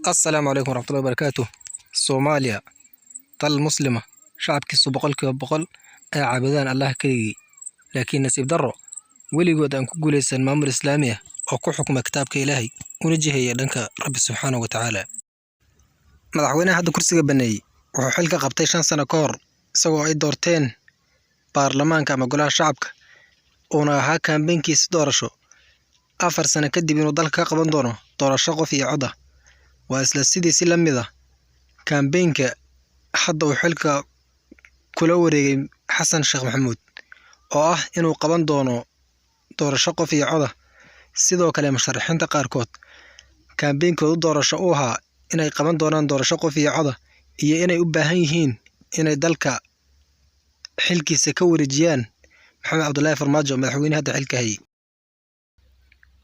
السلام عليكم ورحمة الله وبركاته. Soomaaliya dal muslima shacabkiisu boqolkiiba boqol ay caabudaan Allah keligii laakiin nasiib darro weligood aan ku guuleysan maamul islaami ah oo ku xukuma kitaabka Ilaahay una jiheeya dhanka Rabbi subxaanahu wa tacaala. Madaxweynaha hadda kursiga baneeyay wuxuu xilka qabtay 5 sano ka hor isagoo ay doorteen baarlamaanka ama golaha shacabka uuna ahaa kaambeynkiisa doorasho 4 sano kadib inuu dalka ka qaban doono doorasho qof iyo cod ah. waa isla sidiisi la mid ah kaambeynka hadda uu xilka kula wareegay Xasan Sheekh Maxamuud oo ah inuu qaban doono doorasho qof iyo cod ah. sidoo kale musharaxiinta qaarkood kaambeynkoodu doorasho u ahaa inay qaban doonaan doorasho qof iyo cod ah iyo inay u baahan yihiin inay dalka xilkiisa ka wareejiyaan Maxamed Cabdullaahi Farmaajo madaxweynaha hadda xilka hayay.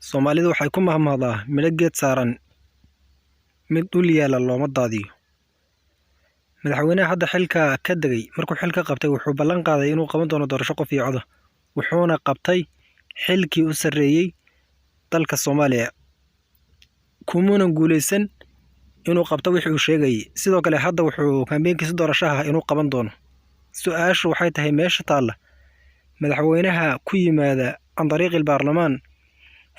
Soomaalidu waxay ku mahmahdaa midho geed saaran mid dhul yaala looma daadiyo. Madaxweynaha hadda xilka ka degay markuu xilka qabtay wuxuu ballan qaaday inuu qaban doono doorasho qof iyo cod ah wuxuuna qabtay xilkii u sarreeyay dalka Soomaaliya kumuna guuleysan inuu qabto wixii uu sheegay. sidoo kale hadda wuxuu kaambeynkiisa doorashaha inuu qaban doono. su'aashu waxay tahay meesha taalla madaxweynaha ku yimaada aan dariiqil baarlamaan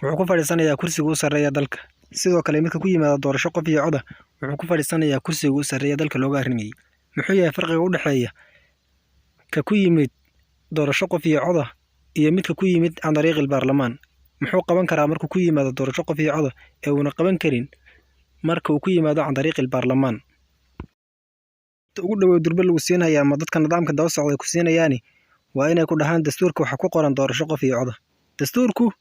wuxuu ku fadhiisanayaa kursiga u sarreeya dalka. sidoo kale midka ku yimaada doorasho qof iyo cod ah wuxuu ku fadhiisanayaa kursiga u sarreeya dalka looga arrimayay. muxuu yahay farqiga u dhaxeeya ka ku yimid doorasho qof iyo cod ah iyo midka ku yimid aan dariiqil baarlamaan? muxuu qaban karaa markuu ku yimaado doorasho qof iyo cod ah ee uuna qaban karin marka uu ku yimaado aan dariiqil baarlamaan? ugu dhawow durba lagu siinayaa ama dadka nidaamka daba socda ku siinayaani waa inay ku dhahaan dastuurka waxa ku qoran doorasho qof iyo cod ah. dastuurku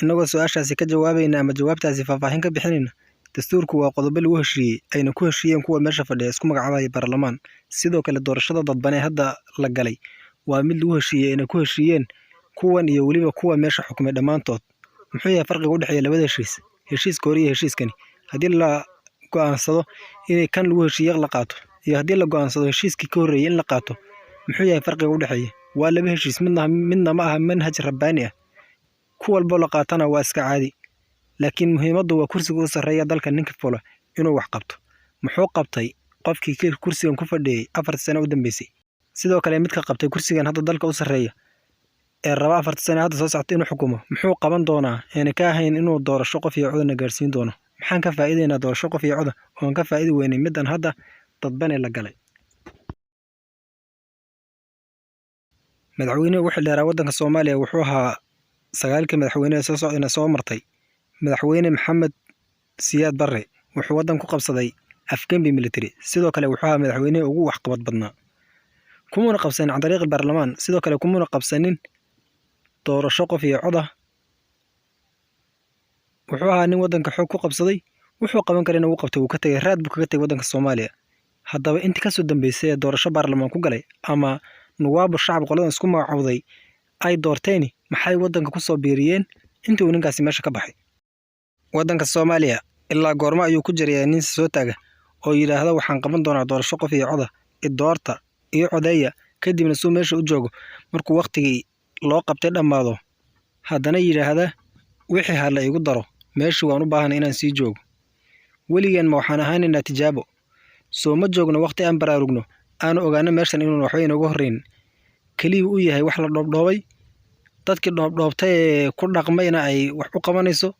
inagoo su'aashaasi ka jawaabayna ama jawaabtaasi faahfaahin ka bixinayna dastuurku waa qodobo lagu heshiiyey ayna ku heshiiyeen kuwa meesha fadhiya isku magacaabaya baarlamaan. sidoo kale doorashada dadbanee hadda la galay waa mid lagu heshiiyey ayna ku heshiiyeen kuwan iyo weliba kuwa meesha xukumay dhammaantood. muxuu yahay farqiga u dhexeeya labada heshiis heshiiska hore iyo heshiiskani haddii la go'aansado inay kan lagu heshiiye la qaato iyo haddii la go'aansado heshiiskii ka horreeyay in la qaato muxuu yahay farqiga u dhexeeya? waa laba heshiis midna ma aha manhaj rabbaani ah ku walbo la qaatana waa iska caadi laakiin muhiimaddu waa kursiga u sarreeya dalka ninka fulo inuu wax qabto. muxuu qabtay qofkii kursigan ku fadhiyay 4 sano u dambeysay? sidoo kale midka qabtay kursigan hadda dalka u sarreeya ee raba 4 sano hadda soo socota inuu xukumo muxuu qaban doonaa een ka ahayn inuu doorasho qof iyo cod gaarsiin doono? maxaan ka faa'iideynaa doorasho qof iyo cod oo aan ka faa'iidi weynay midan hadda dadbane la galay? madaxweynuhu wuxuu dheeraa waddanka Soomaaliya wuxuu ahaa 9 madaxweyne soo martay. madaxweyne Maxamed Siyaad Barre wuxuu waddan ku qabsaday afgembi military. sidoo kale wuxuu ahaa madaxweyne ugu waxqabad badnaa kumuna qabsanin aan dariiqil baarlamaan. sidoo kale kumuna qabsanin doorasho qof iyo cod ah. wuxuu ahaa nin waddanka xoog ku qabsaday wuxuu qaban karayna uu qabtay uu ka tagay raad buu kaga tagay waddanka Soomaaliya. haddaba intii ka soo dambeysay ee doorasho baarlamaan ku galay ama nuwaabo shacab qoladan isku magacaawday ay doorteen maxay waddanka ku soo biiriyeen intii uu ninkaasi meesha ka baxay? waddanka Soomaaliya ilaa goorma ayuu ku jirayaa nin soo taaga oo yiraahdo waxaan qaban doonaa doorasho qof iyo cod ah doorta iyo codeeya kadibna soo meesha u joogo markuu waqtigii loo qabtay dhamaado haddana yiraahda wixii hala igu daro meesha waan u baahan inaan sii joogo. weligaan ma waxaan ahaanaynaa tijaabo soo ma joogno waqti aan baraarugno aan ogaano meeshan inuu waxba inooga horreyn kaliya uu yahay wax la dhoobdhoobay dadkii dhoobdhoobtay ee ku dhaqmayna ay wax u qabanayso.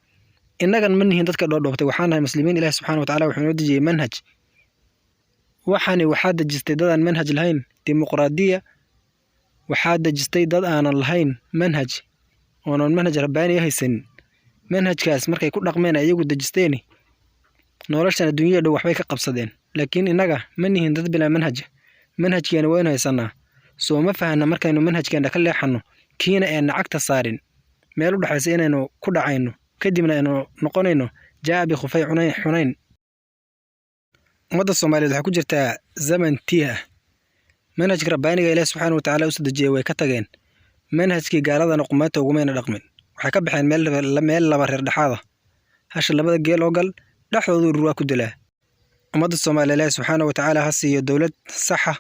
innagan ma nihiin dadka dhoobdhoobtay waxaan nahay muslimiin. Ilaahay subxaanahu wa tacaala wuxuu inoo dejiyey manhaj waxaa dejistay dad aan manhaj lahayn dimuqraadiya waxaa dejistay dad aanan lahayn manhaj oonan manhaj rabbaani haysanin. manhajkaas markay ku dhaqmeen iyagu dejisteeni noloshan adduunyada dhow waxbay ka qabsadeen laakiin innaga ma nihiin dad bilaa manhaj. manhajkeena waa inuu haysanaa soo ma fahanna markaynu manhajkeena ka leexanno kiina ee nacagta saarin meel u dhaxaysa inaynu ku dhacayno kadibna aynu noqonayno jaabi khufay xunayn. ummadda Soomaaliyeed waxay ku jirtaa zaman tiih ah. manhajka rabbaaniga Ilaahay subxaanahu wa tacaala u soo dejiyay way ka tageen manhajkii gaaladana qumaanta ugumayna dhaqmin. waxay ka baxeen meel laba reer dhexaada hasha labada geel oo gal dhexdoodu ruwa ku dilaa. ummadda Soomaaliyeed Ilaahay subxaanahu wa tacaala ha siiyo dowlad sax ah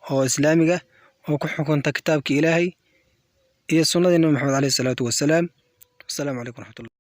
oo islaamiga oo ku xukunta kitaabka Ilaahay iyo sunnada Nabi Maxamed alayhi salaatu wasalaam. Assalaamu calaykum waraxmatullahi